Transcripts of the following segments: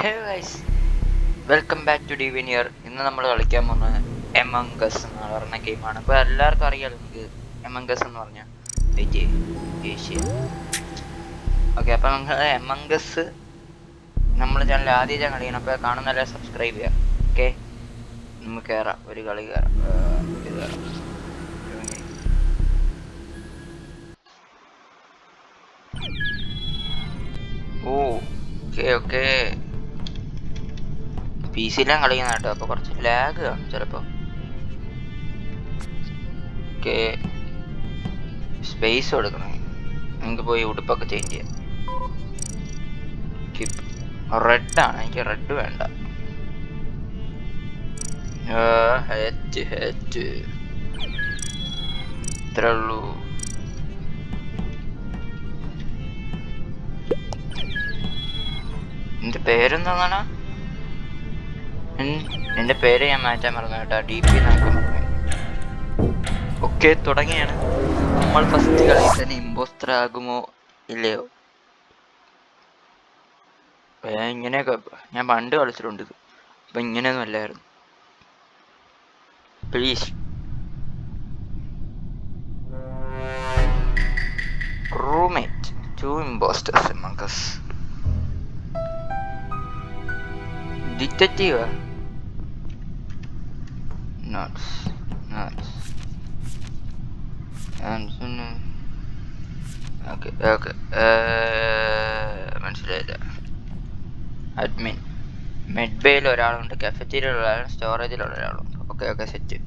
Hello guys, welcome back to ഡിവിനിയർ. ഇന്ന് നമ്മൾ കളിക്കാൻ പോകുന്നത് എമംഗ് അസ് എന്ന് പറഞ്ഞ ഗെയിമാണ്. അപ്പോൾ എല്ലാവർക്കും അറിയാലോ നിങ്ങൾക്ക് എമംഗ് അസ് എന്ന് പറഞ്ഞാൽ ഓക്കെ. അപ്പോൾ നിങ്ങൾ എമംഗ് അസ് നമ്മൾ ചാനൽ ആദ്യം കളിക്കണം. അപ്പോൾ കാണുന്നല്ലേ സബ്സ്ക്രൈബ് ചെയ്യാം. ഓക്കെ, നമുക്ക് കയറാം, ഒരു കളി കയറാം. ഓക്കെ പി സിയിലാണ് കളിക്കുന്ന കേട്ടോ, അപ്പോൾ കുറച്ച് ലാഗ് കാണും ചിലപ്പോൾ. ഓക്കെ, സ്പേസ് കൊടുക്കണം. നിങ്ങൾക്ക് പോയി ഉടുപ്പൊക്കെ ചേഞ്ച് ചെയ്യാം. റെഡാണ്, എനിക്ക് റെഡ് വേണ്ട. ഇത്രേ ഉള്ളൂ. എന്റെ പേരെന്താണ്? എന്റെ പേര് ഞാൻ മാറ്റാൻ മറന്നു കേട്ടോ, DP നോക്കാൻ മറന്നു. ഓക്കെ, തുടങ്ങിയാണ്. നമ്മൾ ഫസ്റ്റ് കളിയിൽ തന്നെ ഇമ്പോസ്റ്റർ ആകുമോ ഇല്ലയോ? ഇങ്ങനെയൊക്കെ ഞാൻ പണ്ട് കളിച്ചിട്ടുണ്ട്, അപ്പൊ ഇങ്ങനെയൊന്നും അല്ലായിരുന്നു. Please roommate, 2 imposters among us. Detective nuts okay മനസ്സിലായില്ല. അഡ്മിൻ, മെഡ്ബേയിൽ ഒരാളുണ്ട്, കഫറ്റീരിയയിൽ ഒരാളും, സ്റ്റോറേജിലുള്ള ഒരാളുണ്ട്. Okay set.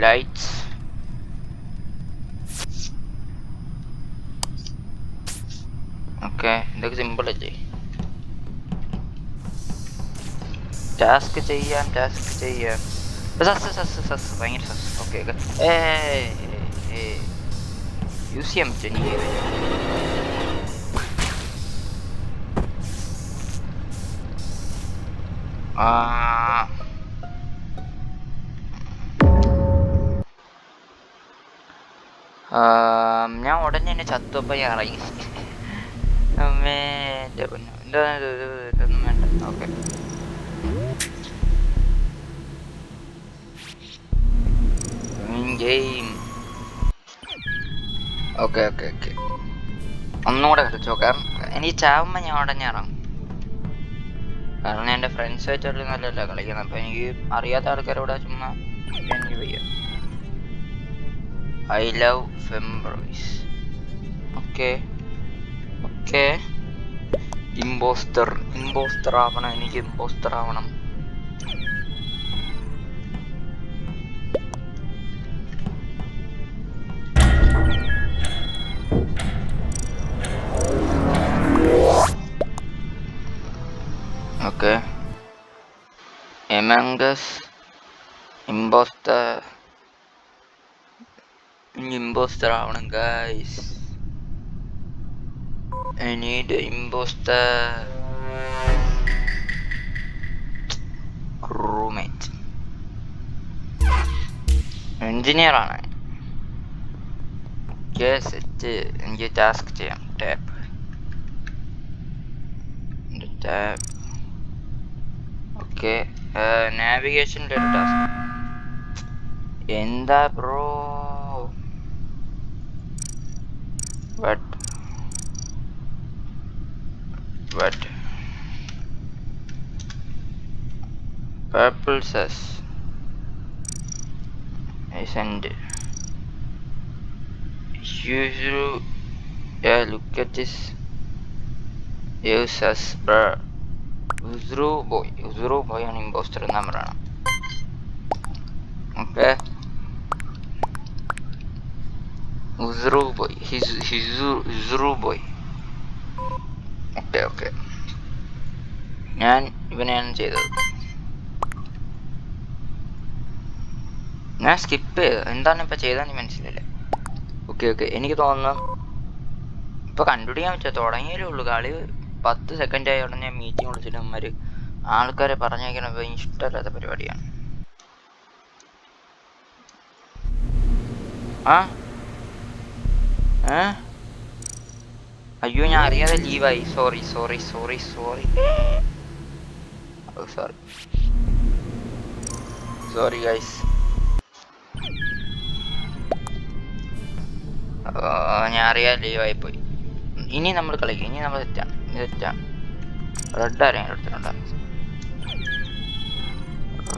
Lights, okay. ഇതൊക്കെ സിമ്പിൾ അല്ലേ? ടാസ്ക് ചെയ്യാം ഭയങ്കര സസ്. ഓക്കെ യൂസ് ചെയ്യാൻ പറ്റും എനിക്ക്. ഞാൻ ഉടനെ തന്നെ ചത്തുവപ്പം ഞാൻ ഇറങ്ങി. അമ്മേ എൻ്റെ പൊന്നു, ഇതൊന്നും വേണ്ട. Okay, game. ഓക്കെ ഒന്നുകൂടെ കളിച്ചു നോക്കാം. എനിക്ക് ചാവുമ്പോൾ ഞാൻ ഉടനെ ഇറങ്ങും, കാരണം എൻ്റെ ഫ്രണ്ട്സ് ആയിട്ടുള്ള നല്ലല്ല കളിക്കുന്നത്. അപ്പം എനിക്ക് അറിയാത്ത ആൾക്കാരോട് ചുമ്മാ എനിക്ക് വയ്യ. ഐ ലവ് ഫെംബ്രോയ്സ്. ഓക്കെ ഇമ്പോസ്റ്റർ ആവണം, എനിക്ക് ഇമ്പോസ്റ്റർ ആവണം. ഓക്കെ, എമംഗ് അസ് ഇമ്പോസ്റ്റർ ആവണം guys. I need an imposter. Roommate, engineer ആണ്. സെറ്റ്. എനിക്ക് ടാസ്ക് ചെയ്യാം. Tap okay. നാവിഗേഷൻ്റെ ഒരു ടാസ്ക്. എന്താ bro? What? Purple says I send. Yeah, look at this. Use us, bro. Uzru boy ആണ് impostor എന്ന് പറയണം. Okay, ഉസ്രു boy. ഓക്കെ ഞാൻ ഇവനെയാണ് ചെയ്തത്. ഞാൻ സ്കിപ്പ് ചെയ്തു. എന്താണ് ഇപ്പം ചെയ്തതെന്ന് മനസ്സിലായില്ല. ഓക്കെ എനിക്ക് തോന്നുന്നു ഇപ്പം കണ്ടുപിടിക്കാൻ പറ്റുക തുടങ്ങിയേ ഉള്ളൂ. കളി 10 സെക്കൻഡ് ആയ ഉടനെ മീറ്റിംഗ് വിളിച്ചിട്ട് അമ്മമാർ ആൾക്കാരെ പറഞ്ഞേക്കണപ്പോൾ ഇഷ്ടമല്ലാത്ത പരിപാടിയാണ്. അയ്യോ ഞാൻ അറിയാതെ ലീവായി. Sorry sorry sorry sorry sorry sorry guys. ഞാൻ അറിയാതെ ലീവായി പോയി. ഇനി നമ്മൾ കളിക്കും. ഇനി നമ്മൾ തെറ്റാണ്. തെറ്റാണ്. റെഡ് ആരെങ്കിലും എടുത്തിട്ടുണ്ടോ?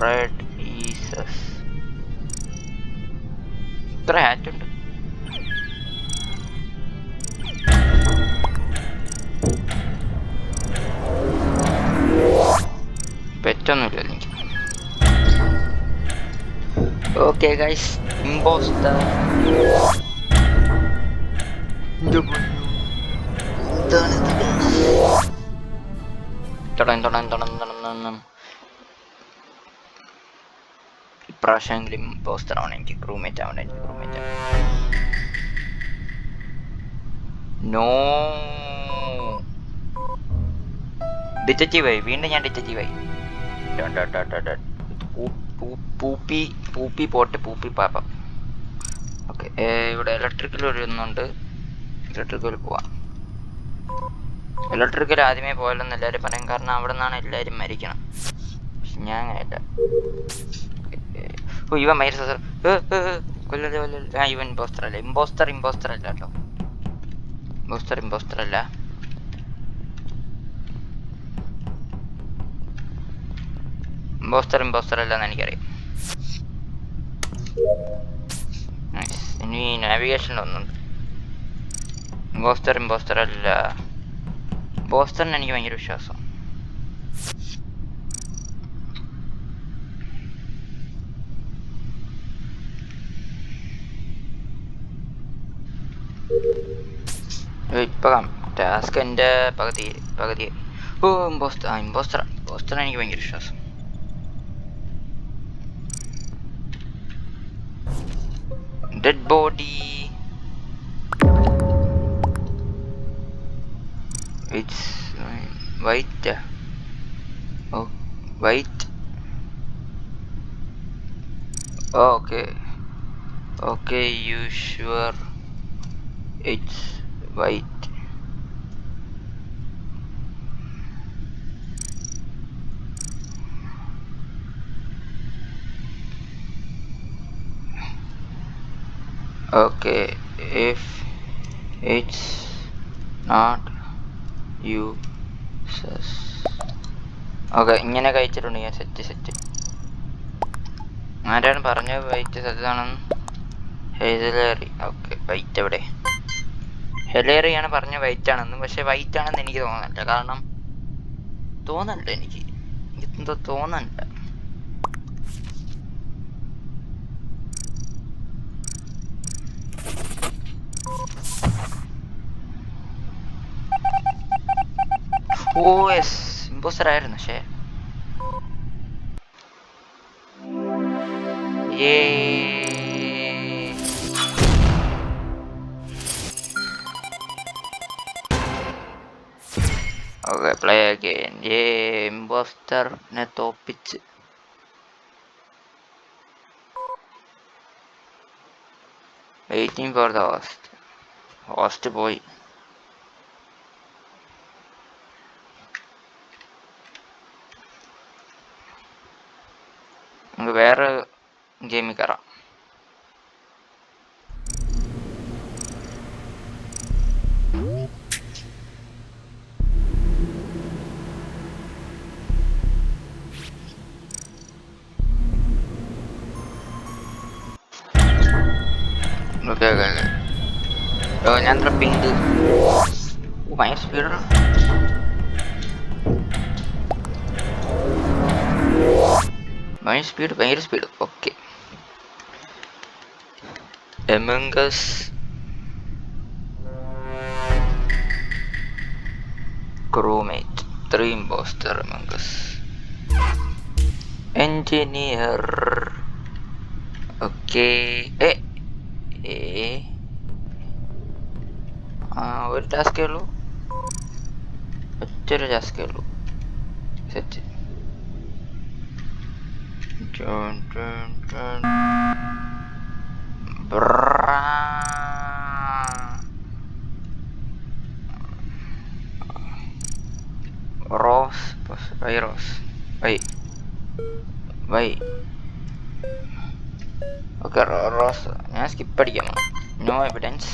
Red eases. ഇത്ര ഹാറ്റ് ഉണ്ട്. പെറ്റൊന്നുമില്ല എനിക്ക്. Okay guys, imposter. ഇപ്രാവശ്യമെങ്കിലും ഇമ്പോസ്റ്റർ ആവണം എനിക്ക്. ക്രൂമേറ്റ് ആവണം എനിക്ക്. ക്രൂമേറ്റ് നോ ഡിറ്റക്റ്റീവായി. വീണ്ടും ഞാൻ ഡിറ്റക്റ്റീവായി. പൂപ്പി പൂപ്പി പോട്ടെ. പൂപ്പി പാപ്പം. ഓക്കെ, ഇവിടെ ഇലക്ട്രിക്കൽ വരുന്നുണ്ട്. ഇലക്ട്രിക്കൽ പോവാം. ഇലക്ട്രിക്കൽ ആദ്യമേ പോയാലെന്ന് എല്ലാവരും പറയും. കാരണം അവിടെ നിന്നാണ് എല്ലാവരും മരിക്കണം. പക്ഷെ ഞാൻ അങ്ങനെയല്ല. ഓ ഇവൻ മരിച്ച സാർ കൊല്ലല്ലേ കൊല്ലല്ലേ. ആ ഇവൻ ഇമ്പോസ്റ്റർ അല്ല. ഇമ്പോസ്റ്റർ അല്ല കേട്ടോ. ഇമ്പോസ്റ്റർ അല്ല. ഇമ്പോസ്റ്റർ അല്ലെന്ന് എനിക്കറിയാം. ഇനി നാവിഗേഷൻ ഒന്നുണ്ട്. ഇമ്പോസ്റ്റർ അല്ല. ഇമ്പോസ്റ്ററിന് എനിക്ക് ഭയങ്കര വിശ്വാസം. ഇപ്പൊ ടാസ്ക് എൻ്റെ പകുതി. ഓ ഇമ്പോസ്റ്റർ എനിക്ക് ഭയങ്കര വിശ്വാസം. Dead body. It's white. Oh white. Okay you sure it's white? Okay, if it's not you sus. Okay, ഇങ്ങനെ കഴിച്ചിട്ടുണ്ട് ഞാൻ. സെറ്റ്. ആരാണ് പറഞ്ഞത് വൈറ്റ് സത്താണെന്ന്? ഹെലേറി. ഓക്കെ, വൈറ്റ് എവിടെ? ഹെലേറിയാണ് പറഞ്ഞ വൈറ്റ് ആണെന്ന്. പക്ഷെ വൈറ്റ് ആണെന്ന് എനിക്ക് തോന്നുന്നില്ല. കാരണം എനിക്ക് എന്തോ തോന്നണ്ട. ഓ യെസ്, ഇമ്പോസ്റ്റർ ആയിരുന്നു. പക്ഷേ ഓക്കെ, പ്ലേ അഗൈൻ. ഇമ്പോസ്റ്ററിനെ തോപ്പിച്ച്. വെയിറ്റിംഗ് ഫോർ ദ ഹോസ്റ്റ് പോയി. നമുക്ക് വേറെ ഗെയിമിൽ കയറാം. ഞാൻ പിങ്ക്. ഭയങ്കര സ്പീഡാണ്. ഭയങ്കര speed. Okay, amongst crewmate 3 impostor amongst engineer. Okay, ഒരു ടാസ്കേ ഉള്ളൂ. ഒറ്റൊരു ടാസ്കേ ഉള്ളൂ. സെറ്റ്. ഓക്കെ റോസ് ഞാൻ സ്കിപ്പ് അടിക്കാം. No evidence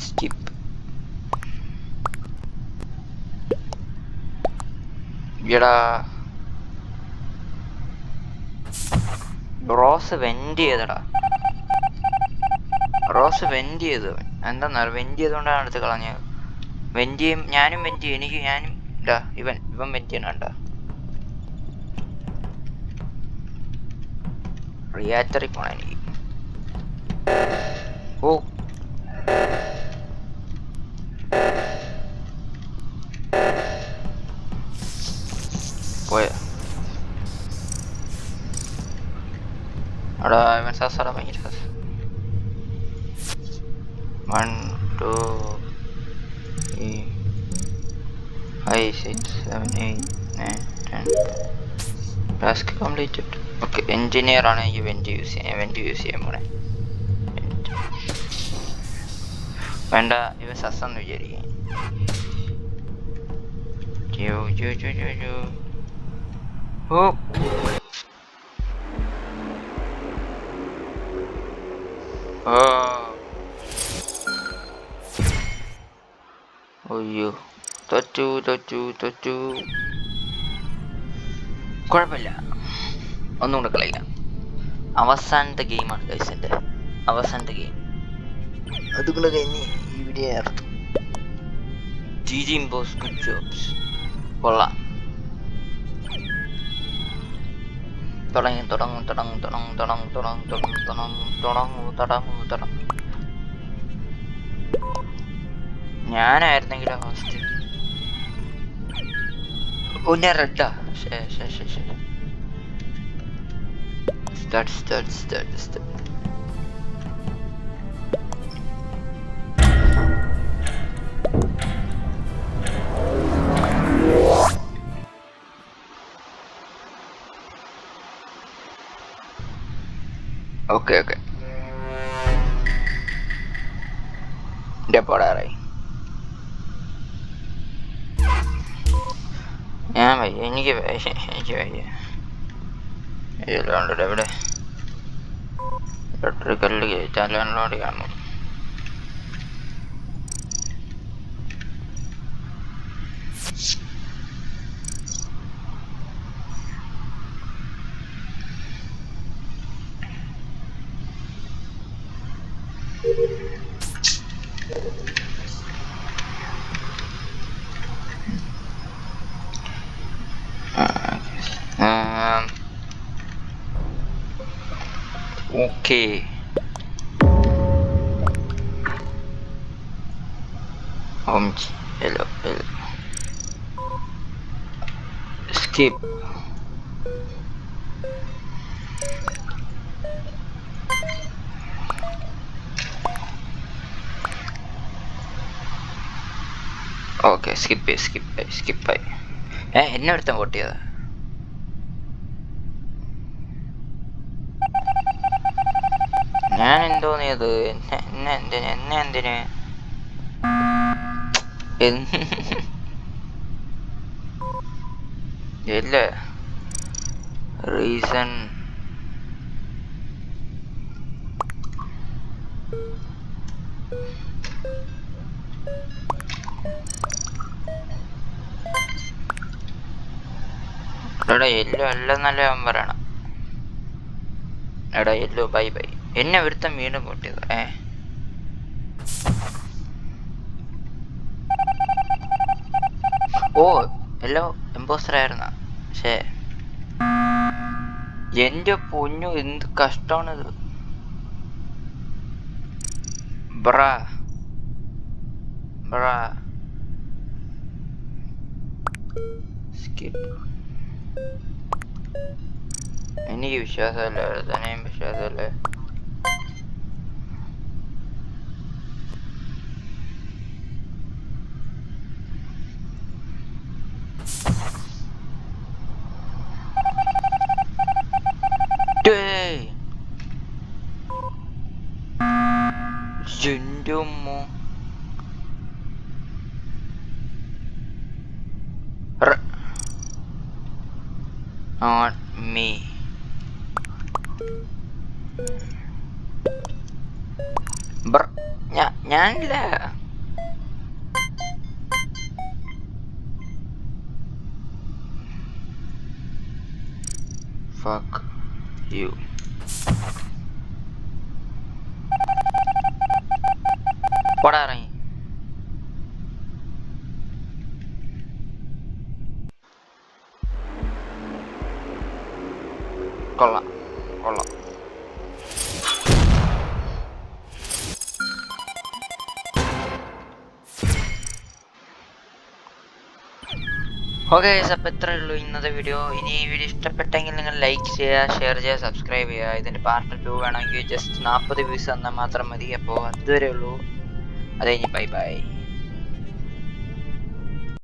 skip. എടാ റോസ് വെന്റ് ചെയ്തടാ. റോസ് വെന്റ് ചെയ്തു. എന്താ വെന്റ് ചെയ്തുകൊണ്ടാണ് അടുത്ത് കളഞ്ഞത്. വെന്റ് ചെയ്യും, ഞാനും വെന്റ് ചെയ്യും. ഞാനും ഇതാ ഇവൻ വെന്റ് ചെയ്യണണ്ട. റിയാക്ടറിൽ പോണ എനിക്ക്. ഓ പോയ അവിടെ ഇവൻ സസാടാ ഭയങ്കര സസ്. 1 2 3 5 6 7 8 9 10 ടാസ്ക് കംപ്ലീറ്റഡ്. ഓക്കെ എഞ്ചിനീയർ ആണ് ഈ വെന്റ് യൂസ് ചെയ്യാൻ പോണേ. വേണ്ട ഇവ സസ്സെന്ന് വിചാരിക്കും. അയ്യോ തോറ്റു. കുഴപ്പമില്ല, ഒന്നും കൂടെ കളിക്കാം. അവസാനത്തെ ഗെയിമാണ് ഗൈസ്, എൻ്റെ അവസാനത്തെ ഗെയിം. അതുകൂടെ കഴിഞ്ഞ് ഈ വീഡിയോ ആയിരുന്നു. GG impose good jobs. കൊള്ളാം. തുടങ്ങൂ. ഞാനായിരുന്നെങ്കിലോ ഫസ്റ്റ്. ഞാൻ റെഡാ. സ്റ്റാർട്ട്. ഓക്കെ പോടാറായി. ഞാൻ വയ്യ, എനിക്ക് വയ്യ. ഇതിലുണ്ടല്ലോ എവിടെ ഇലക്ട്രിക്കല് കയറ്റാലോട് കാണും. Okay hello skip. ഓക്കെ സ്കിപ്പായി. എന്നെ ഒരുത്തൻ വോട്ട് ചെയ്താ. ഞാൻ എന്തോന്നിയത് എന്നെ എന്തിന് ഇല്ല റീസൺ. എടാ യെല്ലോ എല്ലാം നല്ല പറയണം. എടാ യെല്ലോ ബൈ എന്നെ ഒരുത്തം വീണ്ടും പൊട്ടിയത്. ഓ യെല്ലോ ഇമ്പോസ്റ്റർ ആയിരുന്ന. പക്ഷേ എന്റെ പൊന്നു എന്ത് കഷ്ടമാണിത്. ബ്രാ സ്കിപ്പ്. എനിക്ക് വിശ്വാസമല്ല, തന്നെയും വിശ്വാസമല്ലേ. ജുൻഡുമോ not me. ഞാനില്ല. Fuck you. പോടാ ഇറങ്ങി. കൊള്ളാം കൊള്ളാം. ഓക്കെ ഗൈസ്, അപ്പോൾ ഇത്രയേ ഉള്ളൂ ഇന്നത്തെ വീഡിയോ. ഇനി ഈ വീഡിയോ ഇഷ്ടപ്പെട്ടെങ്കിൽ നിങ്ങൾ ലൈക്ക് ചെയ്യുക, ഷെയർ ചെയ്യുക, സബ്സ്ക്രൈബ് ചെയ്യുക. ഇതിൻ്റെ പാർട്ട് 2 വേണമെങ്കിൽ ജസ്റ്റ് 40 വ്യൂസ് തന്നാൽ മാത്രം മതി. അപ്പോൾ അതുവരെ ഉള്ളൂ. അത് കഴിഞ്ഞ് ബൈ ബൈ.